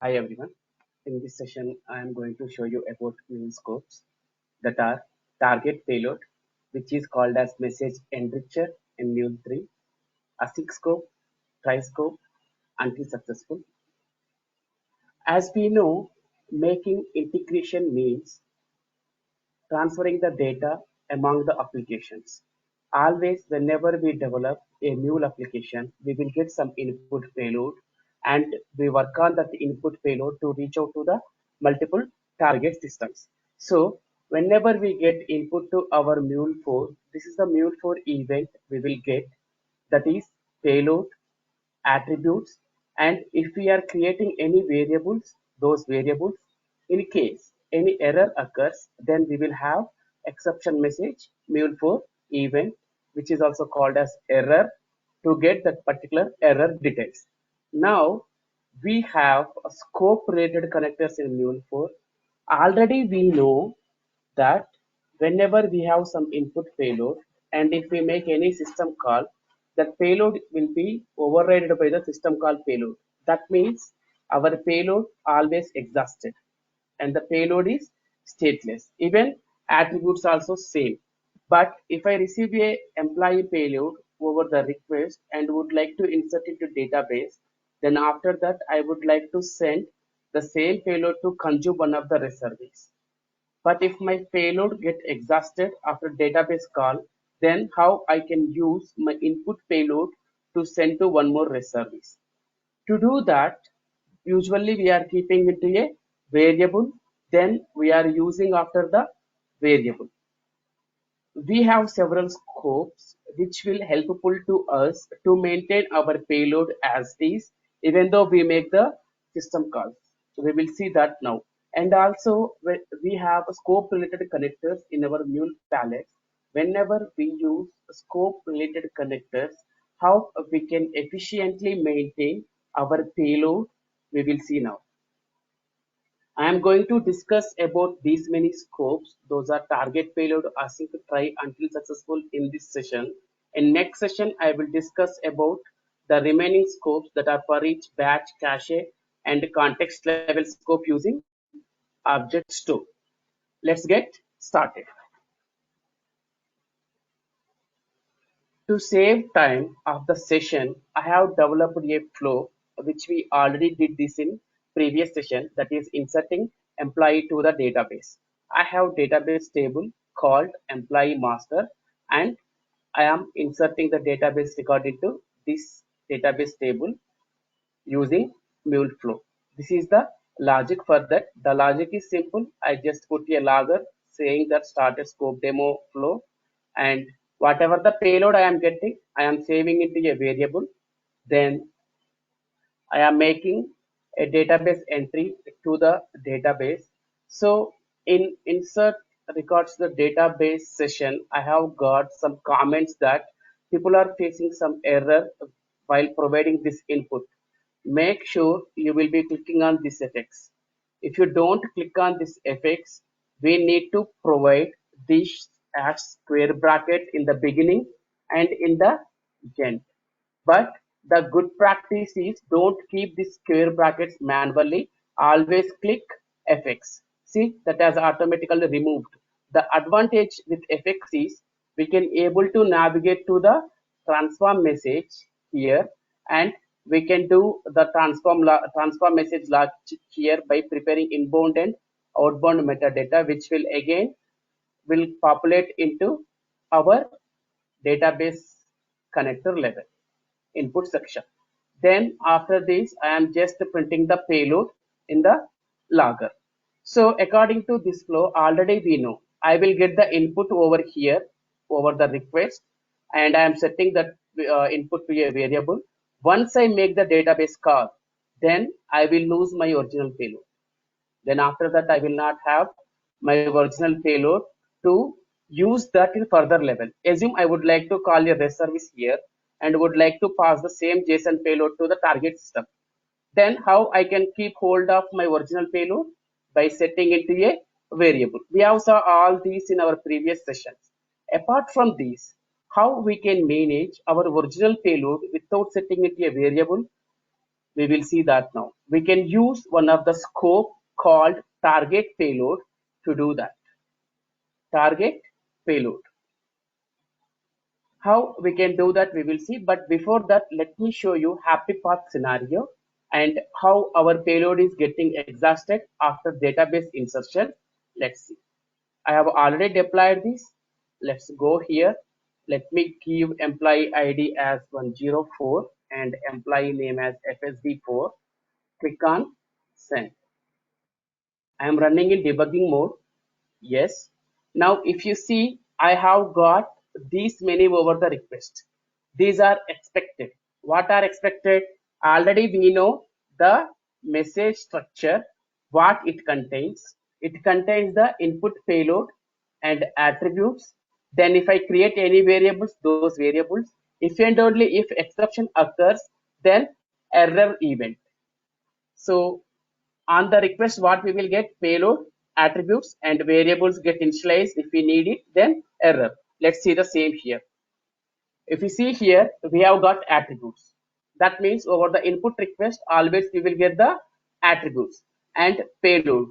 Hi everyone. In this session, I am going to show you about mule scopes that are target payload, which is called as message enricher in Mule 3, ASIC scope, triscope, until successful. As we know, making integration means transferring the data among the applications. Always, whenever we develop a Mule application, we will get some input payload and we work on that input payload to reach out to the multiple target systems. So, whenever we get input to our Mule 4, this is the Mule 4 event we will get, that is payload, attributes, and if we are creating any variables, those variables, in case any error occurs, then we will have exception message mule4 event, which is also called as error, to get that particular error details. Now we have a scope related connectors in mule4. Already we know that whenever we have some input payload and if we make any system call, that payload will be overridden by the system call payload. That means our payload always exhausted and the payload is stateless. Even attributes also same. But if I receive a employee payload over the request and would like to insert into database, then after that I would like to send the same payload to consume one of the reserves. But if my payload get exhausted after database call, then how I can use my input payload to send to one more REST service. To do that, usually we are keeping it to a variable, then we are using after the variable. We have several scopes which will helpful to us to maintain our payload as is, even though we make the system calls. So we will see that now. And also we have scope related connectors in our Mule palette. Whenever we use scope related connectors, how we can efficiently maintain our payload, we will see now. I am going to discuss about these many scopes. Those are target, payload, async, try until successful in this session. In next session, I will discuss about the remaining scopes that are for each batch, cache, and context level scope using object store. Let's get started. To save time of the session, I have developed a flow which we already did this in previous session, that is inserting employee to the database. I have database table called employee master and I am inserting the database record into this database table using MuleFlow. This is the logic for that. The logic is simple. I just put a logger saying that started scope demo flow, and whatever the payload I am getting, I am saving into a variable. Then I am making a database entry to the database. So in insert records the database session, I have got some comments that people are facing some error while providing this input. Make sure you will be clicking on this effects. If you don't click on this effects, we need to provide this as square bracket in the beginning and in the end. But the good practice is don't keep these square brackets manually. Always click FX. See, that has automatically removed. The advantage with FX is we can able to navigate to the transform message here, and we can do the transform message log here by preparing inbound and outbound metadata, which will again will populate into our database connector level input section. Then after this, I am just printing the payload in the logger. So according to this flow, already we know I will get the input over here over the request, and I am setting that input to a variable. Once I make the database call, then I will lose my original payload. Then after that, I will not have my original payload to use that in further level. Assume I would like to call a REST service here and would like to pass the same JSON payload to the target system. Then how I can keep hold of my original payload? By setting it to a variable. We have saw all these in our previous sessions. Apart from these, how we can manage our original payload without setting it to a variable? We will see that now. We can use one of the scope called target payload to do that. Target payload. How we can do that we will see, but before that let me show you happy path scenario and how our payload is getting exhausted after database insertion. Let's see. I have already deployed this. Let's go here. Let me give employee ID as 104 and employee name as FSD4. Click on send. I am running in debugging mode. Yes. Now, if you see, I have got these many over the request. These are expected. What are expected? Already we know the message structure, what it contains. It contains the input payload and attributes. Then if I create any variables, those variables. If and only if exception occurs, then error event. So on the request, what we will get? Payload, attributes, and variables get initialized if we need it, then error. Let's see the same here. If you see here, we have got attributes. That means over the input request, always we will get the attributes and payload.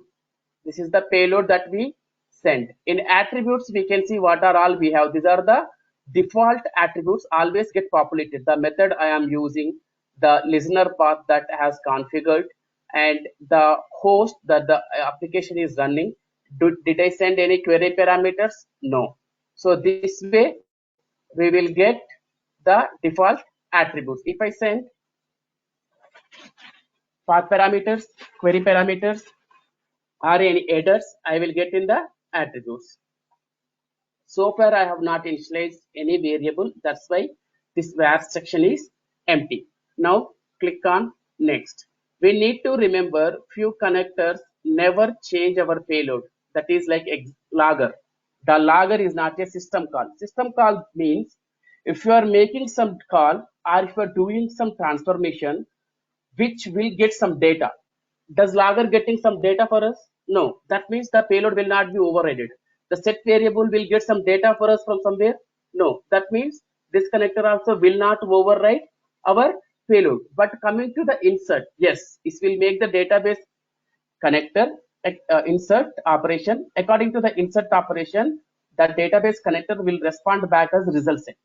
This is the payload that we send. In attributes, we can see what are all we have. These are the default attributes always get populated. The method I am using, the listener path that has configured, and the host that the application is running. Did I send any query parameters? No. So this way we will get the default attributes. If I send path parameters, query parameters, or any headers, I will get in the attributes. So far I have not initialized any variable, that's why this var section is empty. Now click on next. We need to remember few connectors never change our payload. That is like logger. The logger is not a system call. System call means if you are making some call or if you are doing some transformation which will get some data. Does logger getting some data for us? No. That means the payload will not be overridden. The set variable will get some data for us from somewhere? No. That means this connector also will not override our payload. But coming to the insert, yes, it will make the database connector insert operation. According to the insert operation, the database connector will respond back as result set.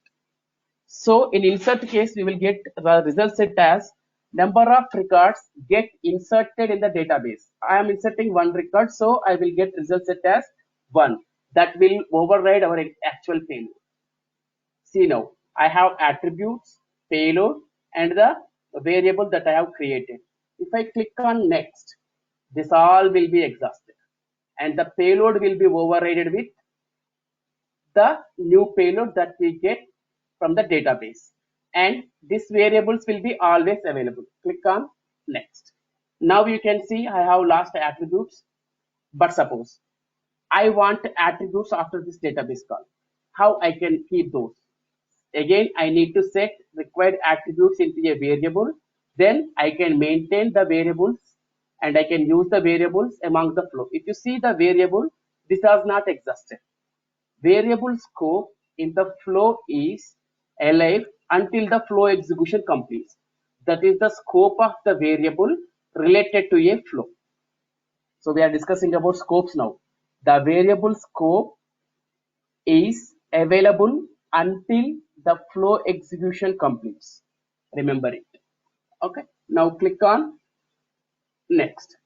So in insert case, we will get the result set as number of records get inserted in the database. I am inserting one record, so I will get result set as 1. That will override our actual payload. See now, I have attributes, payload, and the variable that I have created. If I click on next, this all will be exhausted. And the payload will be overridden with the new payload that we get from the database, and these variables will be always available. Click on next. Now you can see I have lost attributes, but suppose I want attributes after this database call. How I can keep those? Again, I need to set required attributes into a variable. Then I can maintain the variables and I can use the variables among the flow. If you see the variable, this has not exhausted. Variable scope in the flow is alive until the flow execution completes. That is the scope of the variable related to a flow. So we are discussing about scopes now. The variable scope is available until the flow execution completes. Remember it. Okay. Now click on next.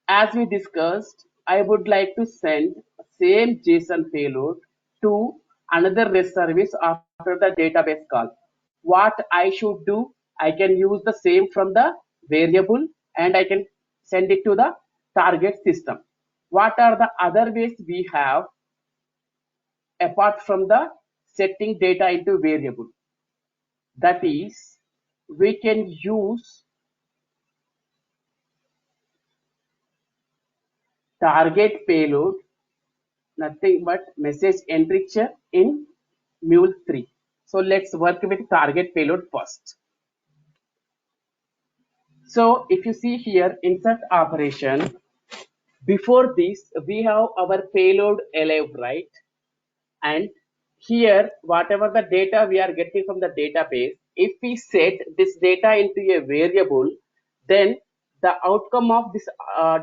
As we discussed, I would like to send same JSON payload to another REST service after the database call. What I should do, I can use the same from the variable and I can send it to the target system. What are the other ways we have apart from the setting data into variable? That is, we can use target payload, nothing but message enricher in Mule 3. So let's work with target payload first. So if you see here, insert operation, before this, we have our payload alive, right? And here, whatever the data we are getting from the database, if we set this data into a variable, then the outcome of this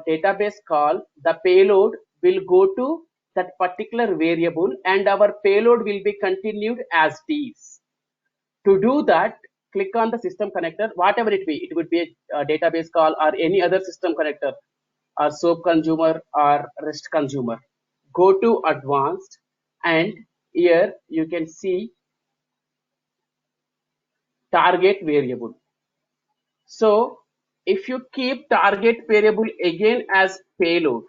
database call, the payload will go to that particular variable and our payload will be continued as is. To do that, click on the system connector, whatever it be. It would be a database call or any other system connector, or SOAP consumer or REST consumer. Go to advanced, and here you can see target variable. So if you keep target variable again as payload,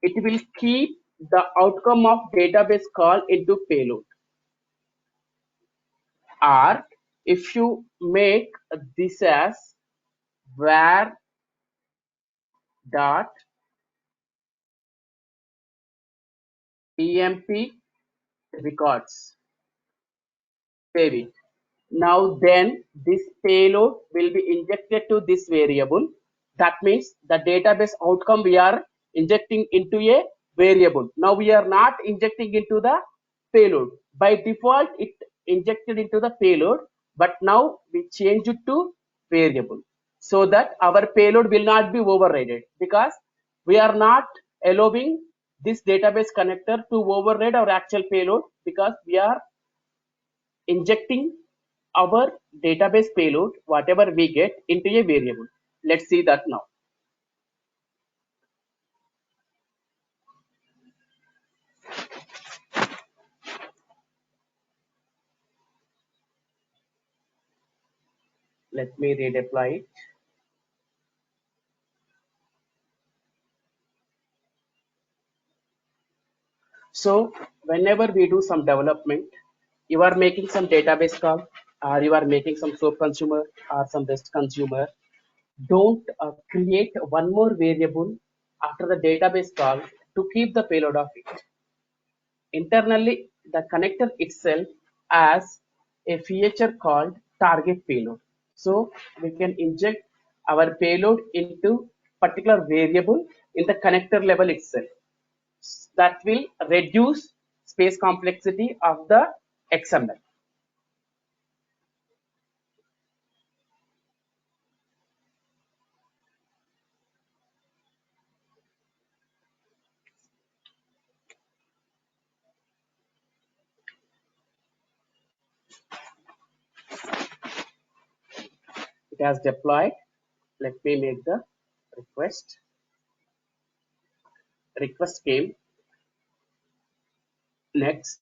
it will keep the outcome of database call into payload. Or if you make this as var dot emp records, save it. Now then this payload will be injected to this variable. That means the database outcome we are injecting into a variable. Now we are not injecting into the payload. By default it injected into the payload, but now we change it to variable so that our payload will not be overridden, because we are not allowing this database connector to override our actual payload, because we are injecting our database payload, whatever we get, into a variable. Let's see that now. Let me redeploy it. So whenever we do some development, you are making some database call, or you are making some SOAP consumer or some REST consumer, don't create one more variable after the database call to keep the payload of it. Internally, the connector itself as a feature called target payload. So we can inject our payload into particular variable in the connector level itself. That will reduce space complexity of the XML. It has deployed. Let me make the request. Request came. Next,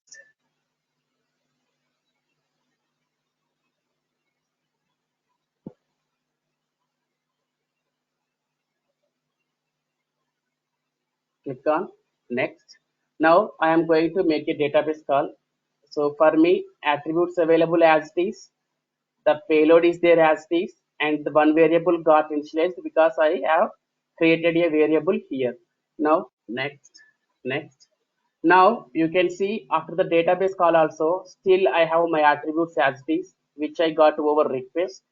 click on next. Now I am going to make a database call. So for me, attributes available as it is, the payload is there as it is, and the one variable got initialized because I have created a variable here. Now next, next. Now you can see after the database call also, still I have my attributes as it is, which I got over request,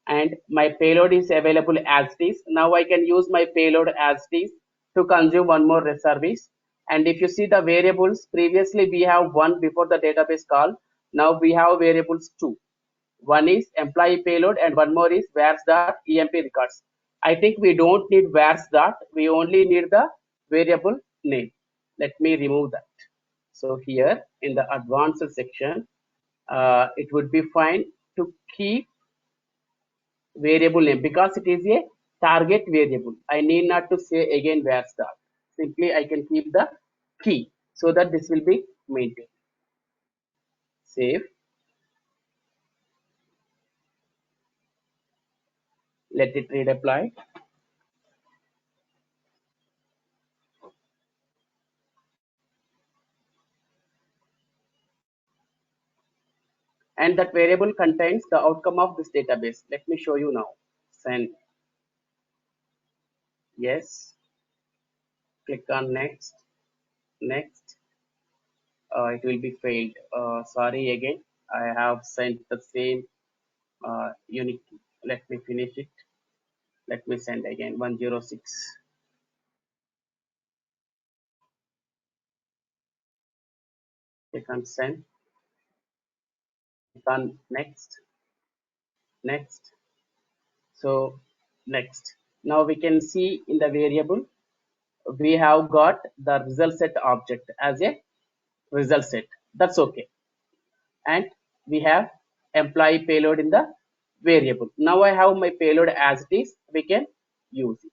and my payload is available as it is. Now I can use my payload as it is to consume one more REST service. And if you see the variables, previously we have one before the database call. Now we have variables two. One is employee payload and one more is vars.emp records. I think we don't need vars dot, we only need the variable name. Let me remove that. So here in the advanced section, it would be fine to keep variable name because it is a target variable. I need not to say again var star. Simply I can keep the key so that this will be maintained. Save. Let it redeploy. And that variable contains the outcome of this database. Let me show you now. Send. Yes. Click on next. Next. It will be failed. Sorry again. I have sent the same unique key. Let me finish it. Let me send again 106. Click on send. Click on next. Next. So Next, now we can see in the variable we have got the result set object as a result set. That's okay. And we have employee payload in the variable. Now I have my payload as it is. We can use it.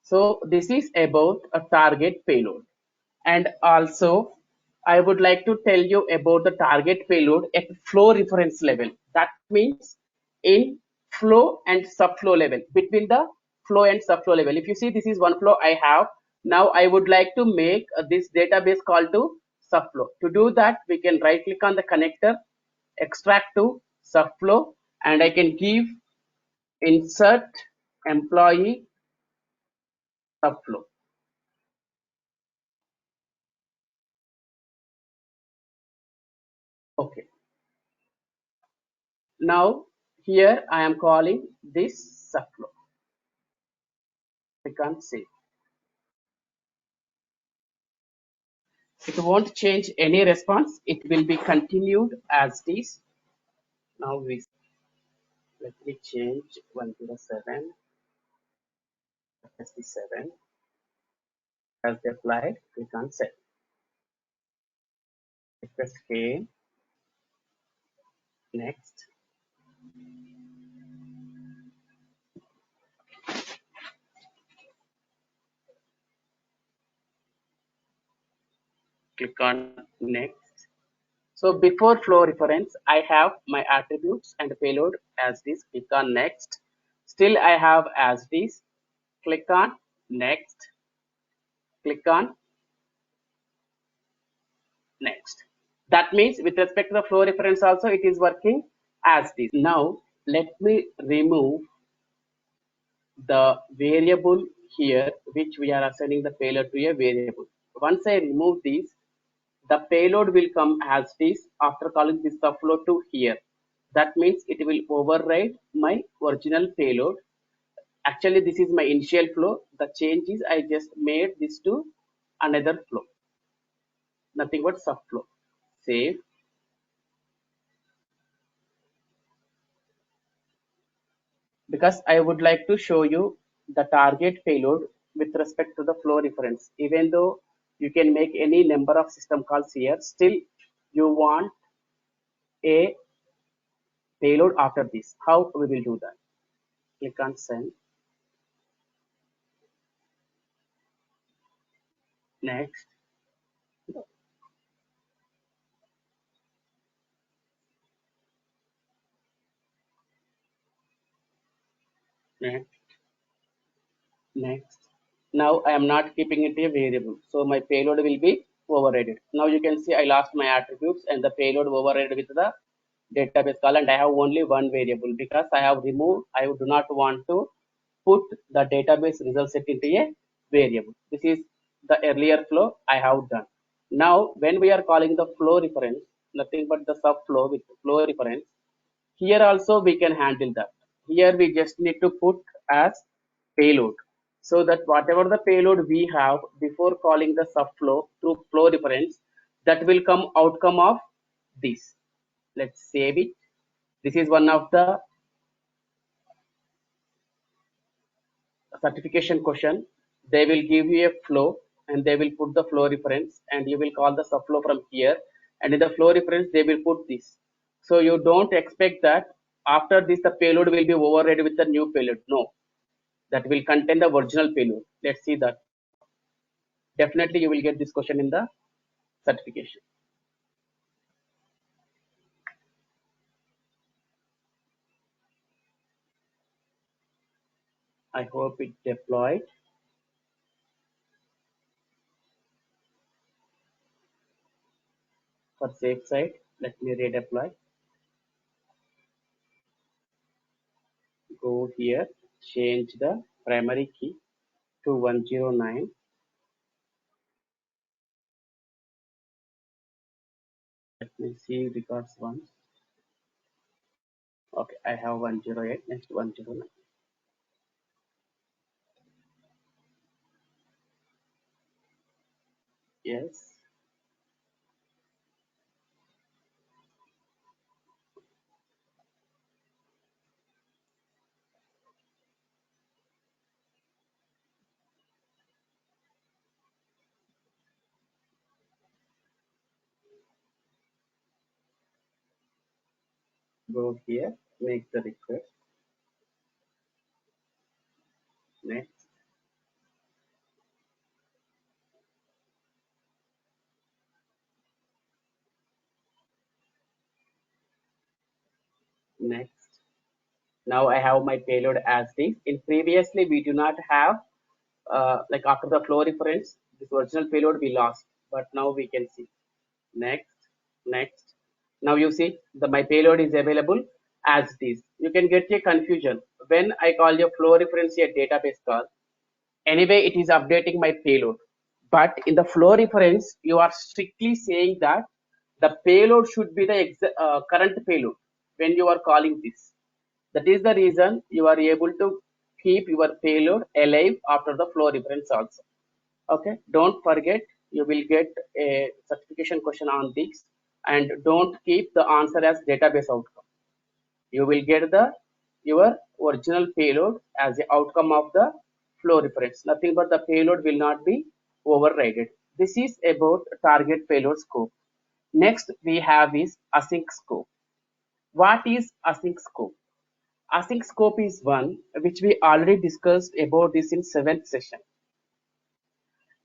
So this is about a target payload. And also I would like to tell you about the target payload at flow reference level. That means in flow and subflow level, between the flow and subflow level. If you see, this is one flow I have. Now I would like to make this database call to subflow. To do that, we can right click on the connector, extract to subflow, and I can give insert employee subflow. Okay. Now here I am calling this subflow. I can't save. It won't change any response. It will be continued as it is. Now let me change 107 SD7 as applied. Click on save. Request came. Next. Click on next. So before flow reference, I have my attributes and payload as this. Click on next. Still I have as this. Click on next. Click on next. That means with respect to the flow reference also it is working as this. Now let me remove the variable here which we are assigning the payload to a variable. Once I remove this, the payload will come as this after calling this subflow to here. That means it will override my original payload. Actually this is my initial flow. The change is I just made this to another flow. Nothing but subflow. Save. Because I would like to show you the target payload with respect to the flow reference. Even though you can make any number of system calls here, still you want a payload after this. How we will do that? Click on send. Next. Next. Next. Now I am not keeping it a variable. So my payload will be overridden. Now you can see I lost my attributes and the payload overridden with the database call, and I have only one variable because I have removed, I do not want to put the database result set into a variable. This is the earlier flow I have done. Now when we are calling the flow reference, nothing but the subflow with flow reference, here also we can handle that. Here we just need to put as payload. So that whatever the payload we have before calling the subflow through flow reference, that will come outcome of this. Let's save it. This is one of the certification question. They will give you a flow and they will put the flow reference and you will call the subflow from here, and in the flow reference they will put this. So you don't expect that after this the payload will be overridden with the new payload. No, that will contain the original payload. Let's see that. Definitely you will get this question in the certification. I hope it deployed. For safe side, let me redeploy. Go here, change the primary key to 109. Let me see records once. Okay, I have 108, next 109. Yes. Go here, make the request. Next, next. Now I have my payload as this. In previously, we do not have like after the flow reference, this original payload we lost, but now we can see. Next, next. Now you see the my payload is available as this. You can get a confusion when I call your flow reference a database call. Anyway, it is updating my payload. But in the flow reference, you are strictly saying that the payload should be the current payload when you are calling this. That is the reason you are able to keep your payload alive after the flow reference also. Okay, don't forget, you will get a certification question on this, and don't keep the answer as database outcome. You will get the your original payload as the outcome of the flow reference. Nothing but the payload will not be overridden. This is about target payload scope. Next we have is async scope. What is async scope? Async scope is one which we already discussed about this in 7th session.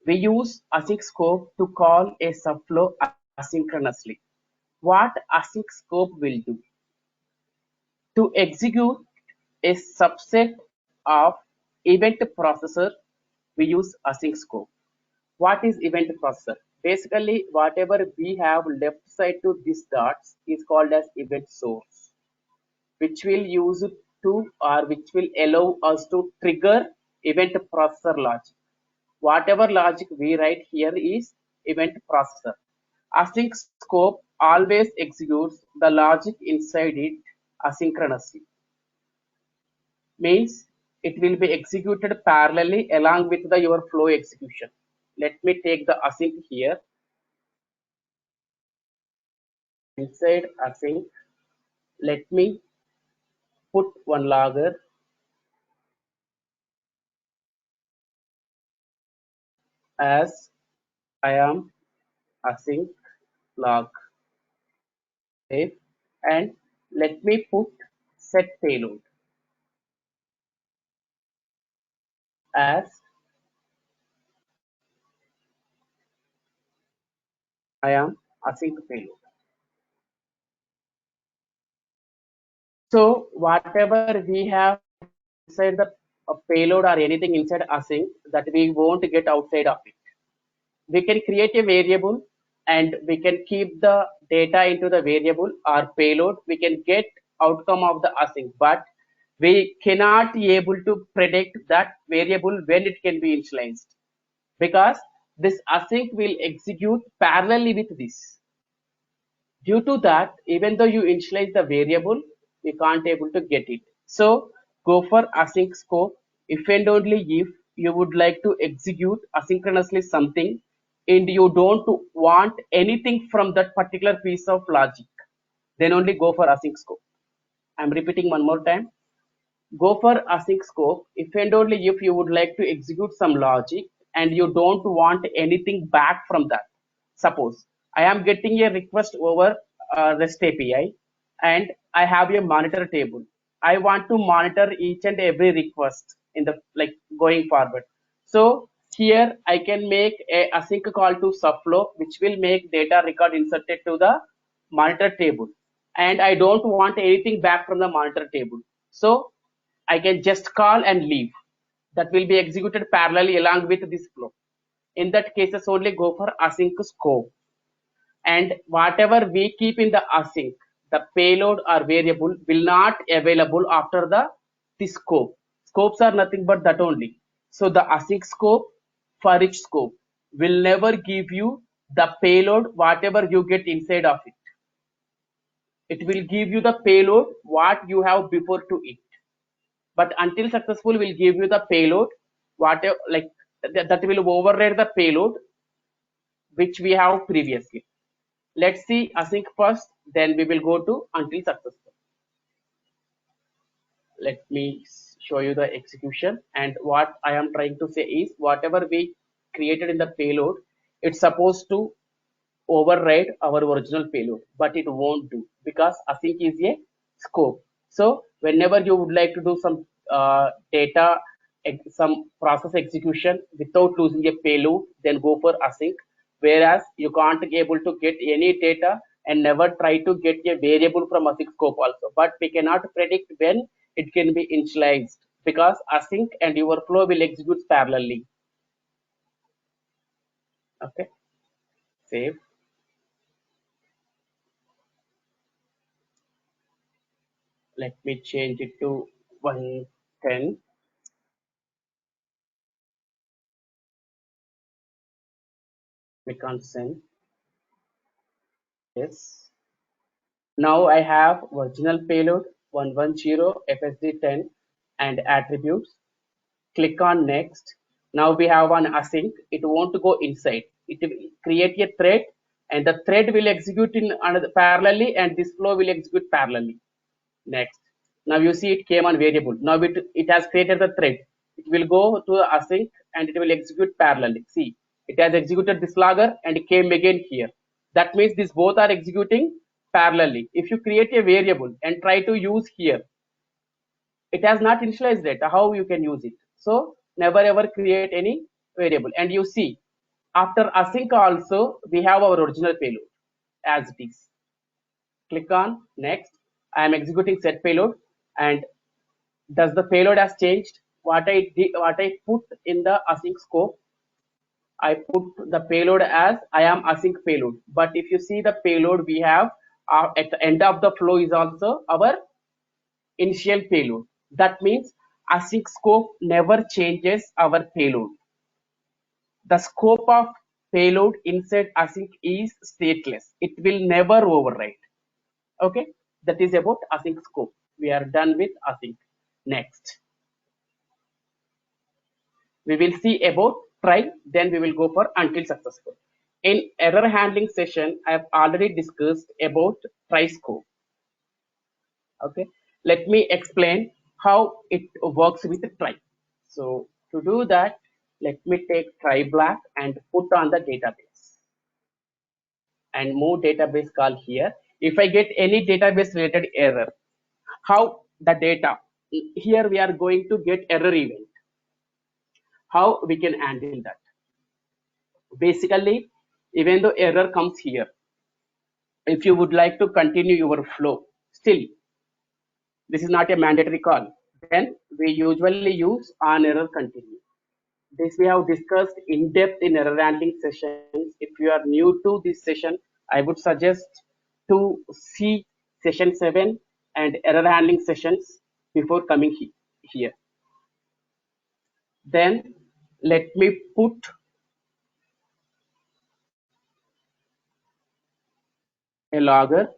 We use async scope to call a subflow asynchronously. What async scope will do? To execute a subset of event processor, we use async scope. What is event processor? Basically, whatever we have left side to these dots is called as event source, which will use to or which will allow us to trigger event processor logic. Whatever logic we write here is event processor. Async scope always executes the logic inside it asynchronously. Means it will be executed parallelly along with the your flow execution. Let me take the async here. Inside async, let me put one logger as I am async log save, and let me put set payload as I am async payload. So whatever we have inside the payload or anything inside async that we won't get outside of it. We can create a variable and we can keep the data into the variable or payload. We can get outcome of the async, but we cannot be able to predict that variable when it can be initialized, because this async will execute parallelly with this. Due to that, even though you initialize the variable, you can't able to get it. So go for async scope if and only if you would like to execute asynchronously something and you don't want anything from that particular piece of logic, then only go for async scope. I'm repeating one more time. Go for async scope if and only if you would like to execute some logic and you don't want anything back from that. Suppose I am getting a request over REST API and I have a monitor table. I want to monitor each and every request in the like going forward. So here I can make a async call to subflow, which will make data record inserted to the monitor table, and I don't want anything back from the monitor table. So I can just call and leave. That will be executed parallelly along with this flow. In that cases only go for async scope. And whatever we keep in the async, the payload or variable will not available after the scope. Scopes are nothing but that only. So the async scope for each scope will never give you the payload whatever you get inside of it. It will give you the payload what you have before to it. But until successful will give you the payload whatever like that will override the payload which we have previously. Let's see async first, then we will go to until successful. Let me show you the execution, and what I am trying to say is whatever we created in the payload, it's supposed to override our original payload, but it won't do because async is a scope. So whenever you would like to do some data, some process execution without losing a payload, then go for async. Whereas you can't be able to get any data and never try to get a variable from async scope also. But we cannot predict when it can be initialized because async and your flow will execute parallelly. Okay, save. Let me change it to 110. Click on send. Yes. Now I have original payload 110 FSD10 and attributes. Click on next. Now we have an async. It won't go inside. It will create a thread and the thread will execute in another parallelly and this flow will execute parallelly. Next. Now you see it came on variable. Now it has created the thread. It will go to the async and it will execute parallelly. See, it has executed this logger and it came again here. That means these both are executing parallelly. If you create a variable and try to use here, it has not initialized data. How you can use it? So never ever create any variable. And you see, after async also, we have our original payload as it is. Click on next. I am executing set payload and does the payload has changed? What I did, what I put in the async scope, I put the payload as I am async payload. But if you see the payload we have at the end of the flow is also our initial payload. That means async scope never changes our payload. The scope of payload inside async is stateless. It will never overwrite. Okay, that is about async scope. We are done with async. Next, we will see about try, then we will go for until successful. In error handling session, I have already discussed about try scope. Okay, let me explain how it works with try. So to do that, let me take try black and put on the database and move database call here. If I get any database related error, how the data, here we are going to get error event. How we can handle that? Basically, even though error comes here, if you would like to continue your flow, still this is not a mandatory call. Then we usually use on error continue. This we have discussed in depth in error handling sessions. If you are new to this session, I would suggest to see session 7 and error handling sessions before coming here. Then let me put a logger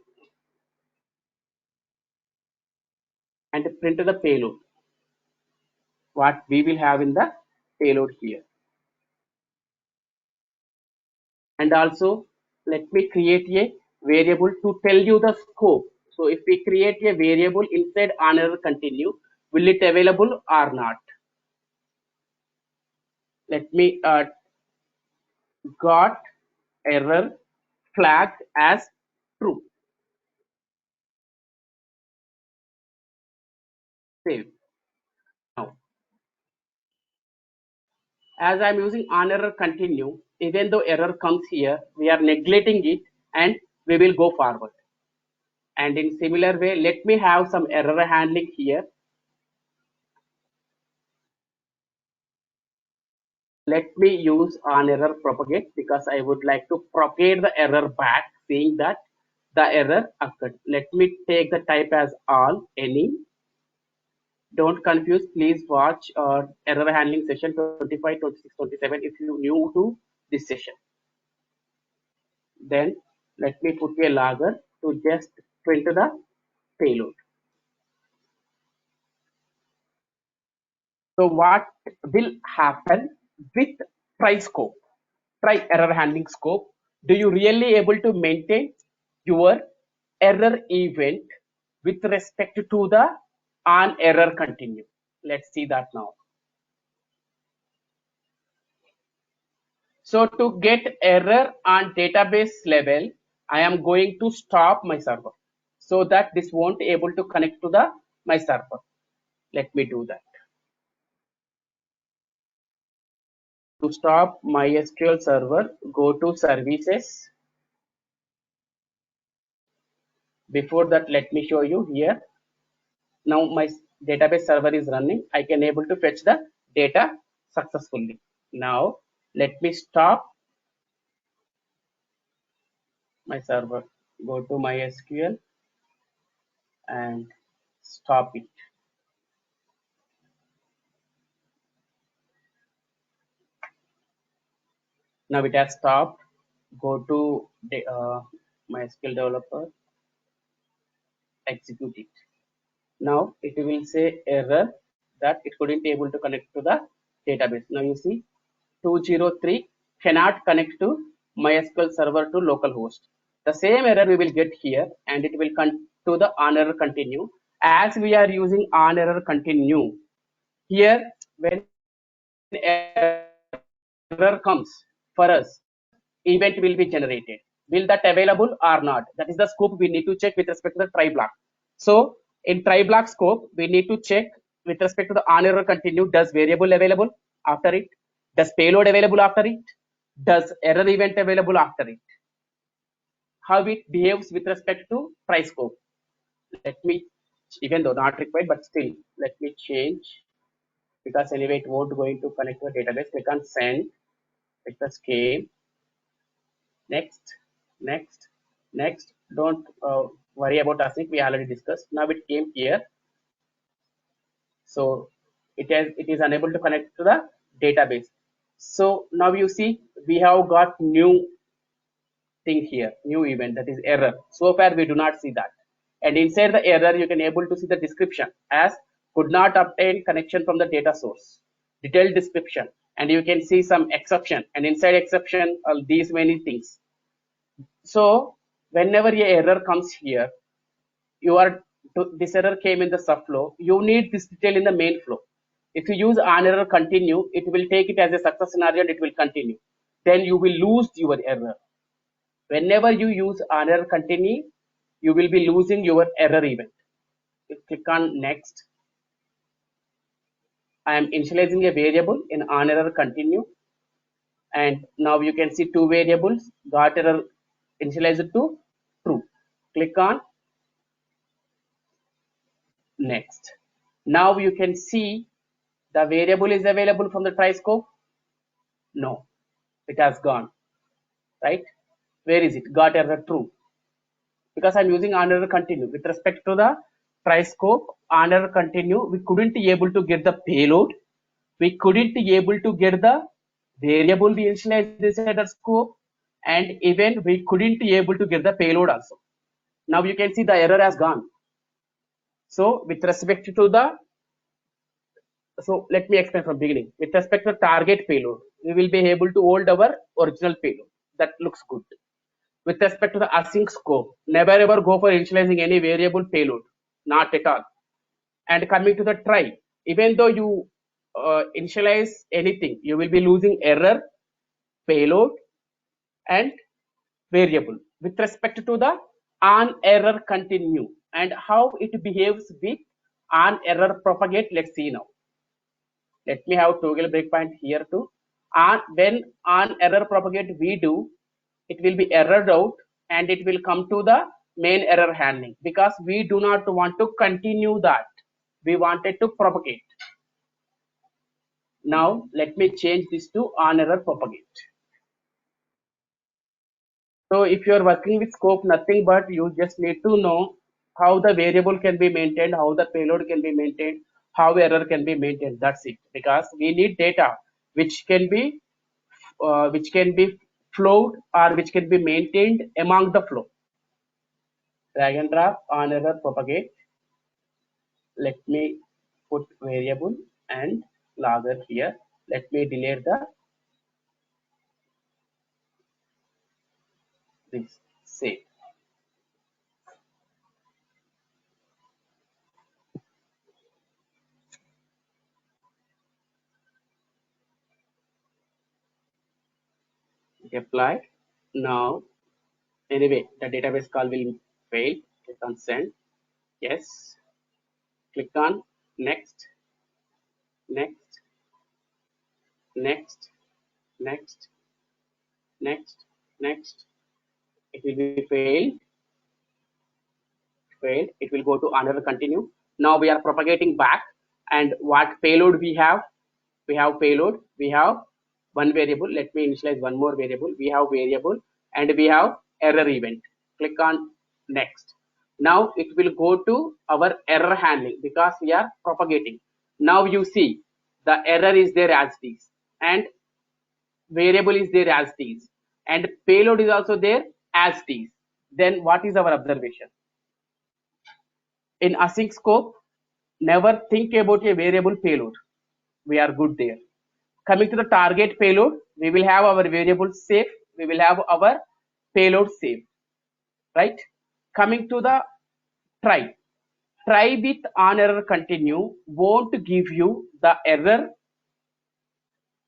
and print the payload. What we will have in the payload here. And also let me create a variable to tell you the scope. So if we create a variable inside on error continue, will it available or not? Let me got error flagged as true. Save. Now, as I'm using on error continue, even though error comes here, we are neglecting it and we will go forward. And in similar way, let me have some error handling here. Let me use on error propagate because I would like to propagate the error back, saying that the error occurred. Let me take the type as all, any. Don't confuse, please watch error handling session 25, 26, 27 if you new to this session. Then let me put a logger to just print the payload. So what will happen with try scope, try error handling scope? Do you really able to maintain your error event with respect to the on error continue? Let's see that now. So to get error on database level, I am going to stop my server. so that this won't able to connect to the my server. Let me do that. To stop MySQL server, go to services. Before that, let me show you here. Now my database server is running. I can able to fetch the data successfully. Now let me stop my server. Go to MySQL and stop it. Now it has stopped. Go to the MySQL developer, execute it. Now it will say error that it couldn't able to connect to the database. Now you see 203 cannot connect to MySQL server to localhost. The same error we will get here, and it will come to the on error continue. As we are using on error continue here, when error comes for us, event will be generated. Will that available or not? That is the scope we need to check with respect to the try block. So in try block scope, we need to check with respect to the on error continue. Does variable available after it? Does payload available after it? Does error event available after it? How it behaves with respect to try scope. Let me, even though not required, but still, let me change, because anyway it won't going to connect to the database. Click on send, click the scale, next, next, next. Don't worry about async, we already discussed. Now it came here, so it is unable to connect to the database. So now you see we have got new thing here, new event, that is error. So far we do not see that, and inside the error you can able to see the description as could not obtain connection from the data source, detailed description, and you can see some exception, and inside exception these many things. So whenever a error comes here, you are this error came in the subflow, you need this detail in the main flow. If you use on error continue, it will take it as a success scenario and it will continue. Then you will lose your error. Whenever you use on error continue, you will be losing your error event. You click on next. I am initializing a variable in on error continue, and now you can see two variables got error initialized to true. Click on next. Now you can see the variable is available from the try scope. No, it has gone, right? Where is it? Got error true, because I'm using on error continue. With respect to the try scope, on error continue, we couldn't be able to get the payload. We couldn't be able to get the variable we initialized this header scope, and even we couldn't be able to get the payload also. Now you can see the error has gone. So with respect to the, so let me explain from beginning. With respect to target payload, we will be able to hold our original payload. That looks good. With respect to the async scope, never ever go for initializing any variable payload, not at all. And coming to the try, even though you initialize anything, you will be losing error, payload, and variable. With respect to the on error continue and how it behaves with on error propagate, let's see now. Let me have toggle breakpoint here too. When on error propagate we do, it will be errored out and it will come to the main error handling, because we do not want to continue that, we wanted to propagate. Now let me change this to on error propagate. So if you are working with scope, nothing but you just need to know how the variable can be maintained, how the payload can be maintained, how error can be maintained. That's it. Because we need data which can be flowed or which can be maintained among the flow. Drag and drop on error propagate. Let me put variable and logger here. Let me delete the this save. Apply. Now anyway the database call will fail. Click on send. Yes. Click on next, next, next, next, next, next. It will be failed, failed. It will go to another continue. Now we are propagating back. And what payload we have? We have payload. We have one variable. Let me initialize one more variable. We have variable and we have error event. Click on next. Now it will go to our error handling because we are propagating. Now you see the error is there as this and variable is there as these and payload is also there as these. Then what is our observation? In async scope, never think about a variable payload. We are good there. Coming to the target payload, we will have our variable safe. We will have our payload safe, right? Coming to the try. Try with on error continue won't give you the error,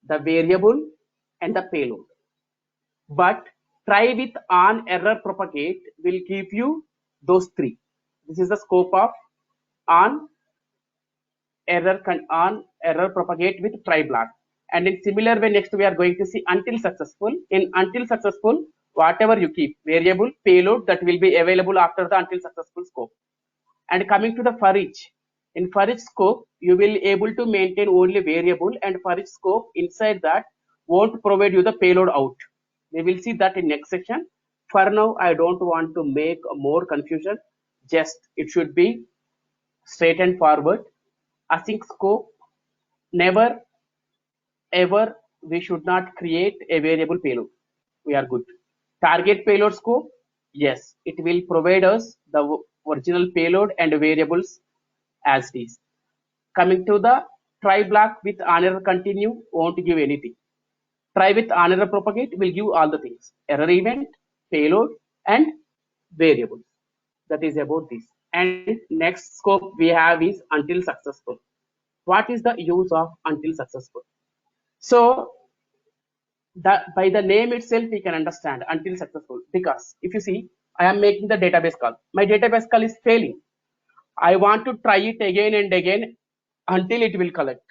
the variable, and the payload. But try with on error propagate will give you those three. This is the scope of on error propagate with try block. And in similar way, next we are going to see until successful. In until successful, whatever you keep, variable, payload, that will be available after the until successful scope. And coming to the for each, in for each scope, you will able to maintain only variable, and for each scope inside that won't provide you the payload out. We will see that in next section. For now, I don't want to make more confusion. Just it should be straight and forward. Async scope, never ever we should not create a variable payload. We are good. Target payload scope, yes, it will provide us the original payload and variables as is. Coming to the try block with on error continue won't give anything. Try with on error propagate will give all the things: error event, payload, and variables. That is about this. And next scope we have is until successful. What is the use of until successful? So that by the name itself we can understand until successful, because if you see I am making the database call, my database call is failing. I want to try it again and again until it will collect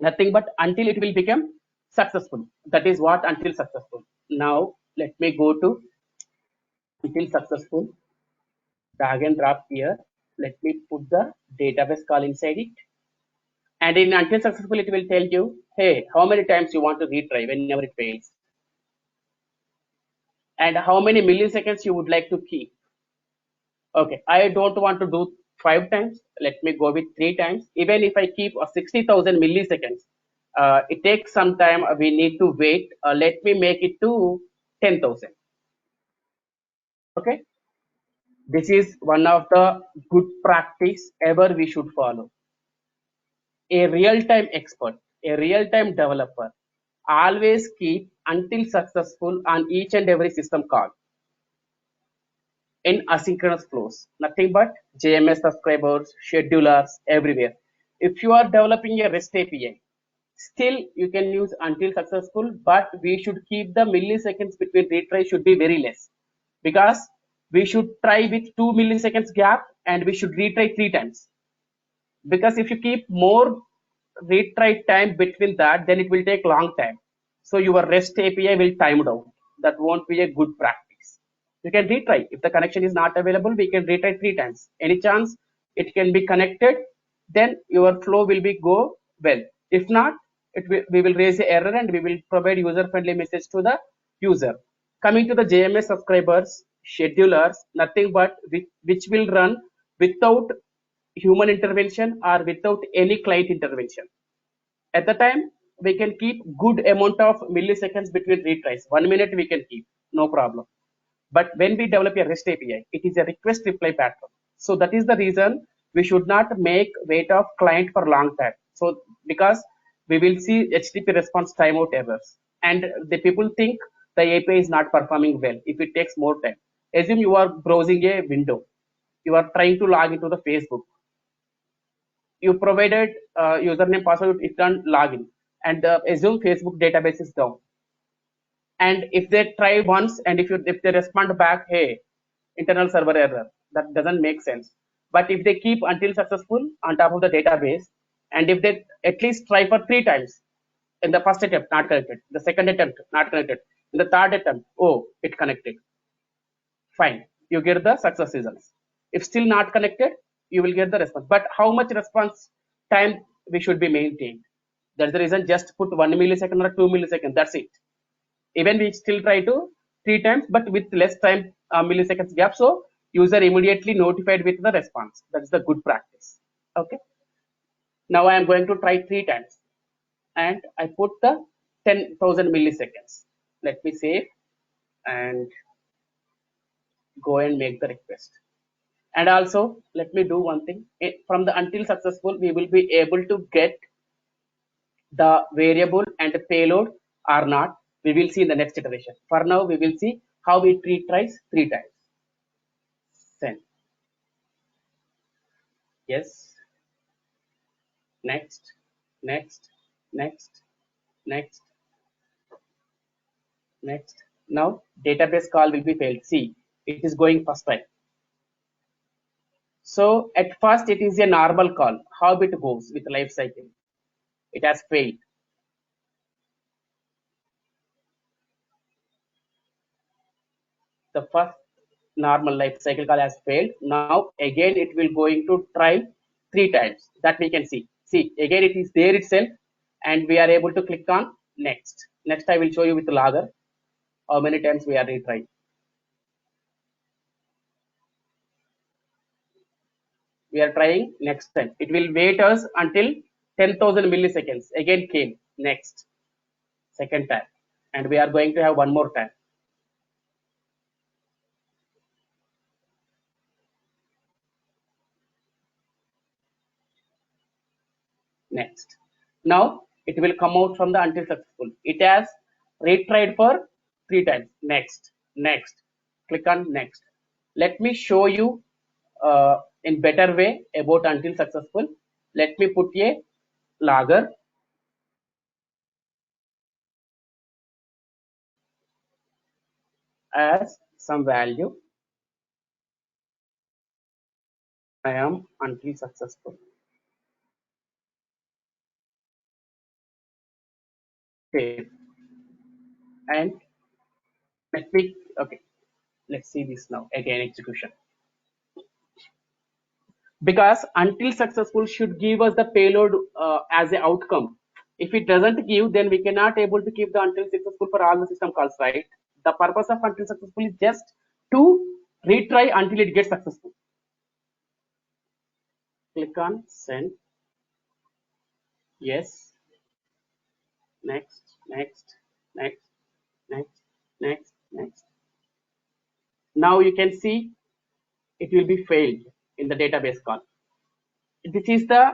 nothing but until it will become successful. That is what until successful. Now let me go to until successful, drag and drop here. Let me put the database call inside it, and in until successful it will tell you, hey, how many times you want to retry whenever it fails, and how many milliseconds you would like to keep. Okay, I don't want to do 5 times. Let me go with 3 times. Even if I keep 60,000 milliseconds, it takes some time. We need to wait. Let me make it to 10,000. Okay, this is one of the good practice ever we should follow. A real-time expert, a real-time developer, always keep until successful on each and every system call in asynchronous flows. Nothing but JMS subscribers, schedulers, everywhere. If you are developing a REST API, still you can use until successful, but we should keep the milliseconds between retry should be very less, because we should try with 2 milliseconds gap and we should retry 3 times. Because if you keep more retry time between that, then it will take long time. So your REST API will time down. That won't be a good practice. You can retry. If the connection is not available, we can retry 3 times. Any chance it can be connected, then your flow will be go well. If not, we will raise an error and we will provide user-friendly message to the user. Coming to the JMS subscribers, schedulers, nothing but which will run without human intervention or without any client intervention. At the time, we can keep good amount of milliseconds between retries. 1 minute we can keep, no problem. But when we develop a REST API, it is a request reply pattern. So that is the reason we should not make wait of client for long time. So because we will see HTTP response timeout errors, and the people think the API is not performing well if it takes more time. Assume you are browsing a window, you are trying to log into the Facebook. You provided username password, it can't log in, and assume Facebook database is down. And if they try once and if they respond back, hey, internal server error, That doesn't make sense. But if they keep until successful on top of the database, and if they at least try for 3 times, in the first attempt not connected, the second attempt not connected, in the third attempt, oh, it connected, fine, you get the success results. If still not connected, you will get the response. But how much response time we should be maintained? That's the reason just put 1 millisecond or 2 milliseconds. That's it. Even we still try to 3 times, but with less time milliseconds gap. So user immediately notified with the response. That's the good practice. Okay. Now I am going to try 3 times, and I put the 10,000 milliseconds. Let me save and go and make the request. And also let me do one thing. From the until successful, we will be able to get the variable and the payload or not. We will see in the next iteration. For now, we will see how we retries 3 times. Send. Yes. Next. Next. Next. Next. Next. Now database call will be failed. See, it is going first time. So at first it is a normal call. How it goes with life cycle? It has failed. The first normal life cycle call has failed. Now again it will going to try 3 times. That we can see. See, again it is there itself, and we are able to click on next. Next I will show you with logger how many times we are retrying. We are trying next time. It will wait us until 10,000 milliseconds. Again came next, second time, and we are going to have one more time. Next. Now it will come out from the until successful. It has retried for 3 times. Next, next. Click on next. Let me show you in better way about until successful. Let me put a logger as some value. I am until successful. Okay. And let me, okay, let's see this now. Again, execution. Because until successful should give us the payload as a outcome. If it doesn't give, then we cannot able to keep the until successful for all the system calls, right? The purpose of until successful is just to retry until it gets successful. Click on send. Yes. Next, next, next, next, next, next. Now you can see it will be failed in the database call. This is the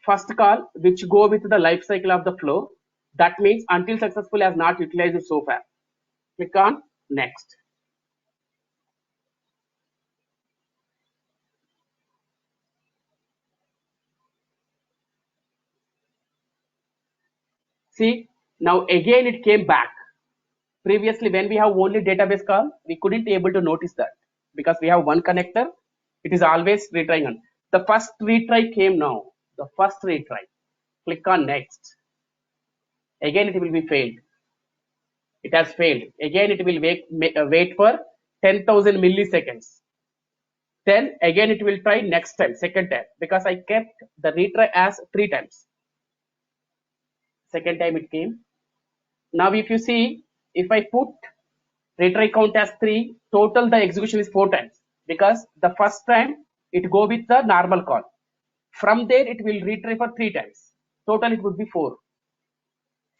first call which go with the life cycle of the flow. That means until successful has not utilized so far. Click on next. See, now again it came back. Previously, when we have only database call, we couldn't able to notice that because we have one connector. It is always retrying on. The first retry came now. The first retry. Click on next. Again, it will be failed. It has failed. Again, it will wait for 10,000 milliseconds. Then again, it will try next time, second time, because I kept the retry as 3 times. Second time it came. Now, if you see, if I put retry count as 3, total the execution is 4 times because the first time it go with the normal call. From there, it will retry for 3 times. Total it would be 4.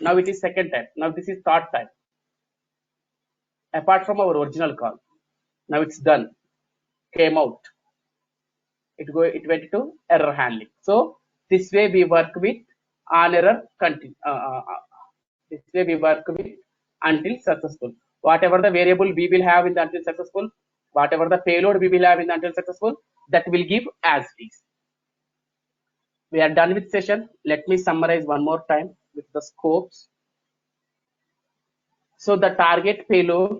Now it is second time. Now this is third time. Apart from our original call. Now it's done. Came out. It went to error handling. So this way we work with on error continue. This way we work with until successful. Whatever the variable we will have in the until successful, whatever the payload we will have in the until successful, that will give as is. We are done with session. Let me summarize one more time with the scopes. So the target payload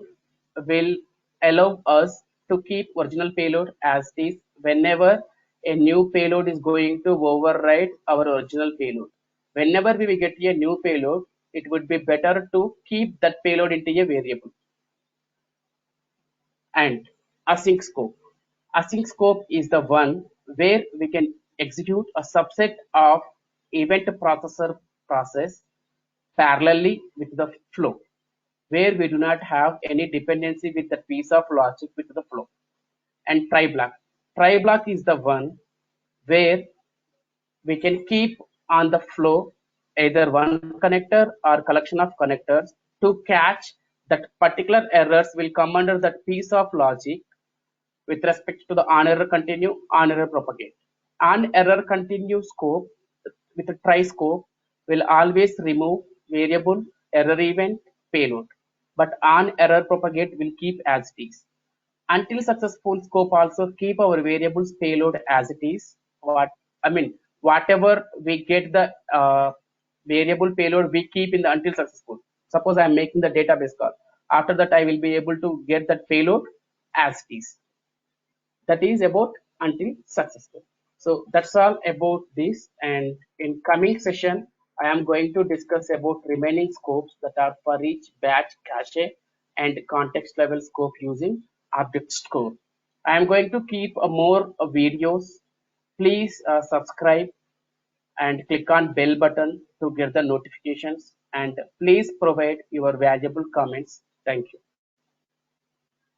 will allow us to keep original payload as is whenever a new payload is going to override our original payload. Whenever we will get a new payload, it would be better to keep that payload into a variable. And async scope. Async scope is the one where we can execute a subset of event processor process parallelly with the flow, where we do not have any dependency with the piece of logic with the flow. And try block. Try block is the one where we can keep on the flow either one connector or collection of connectors to catch that particular errors will come under that piece of logic with respect to the on error continue, on error propagate. On error continue scope with a try scope will always remove variable, error event, payload, but on error propagate will keep as it is. Until successful scope also keep our variables payload as it is. Whatever we get the variable payload we keep in the until successful. Suppose I am making the database call. After that I will be able to get that payload as it is. That is about until successful. So that's all about this, and in coming session I am going to discuss about remaining scopes that are for each batch cache and context level scope using object store. I am going to keep more videos. Please subscribe and click on bell button to get the notifications, and please provide your valuable comments. Thank you.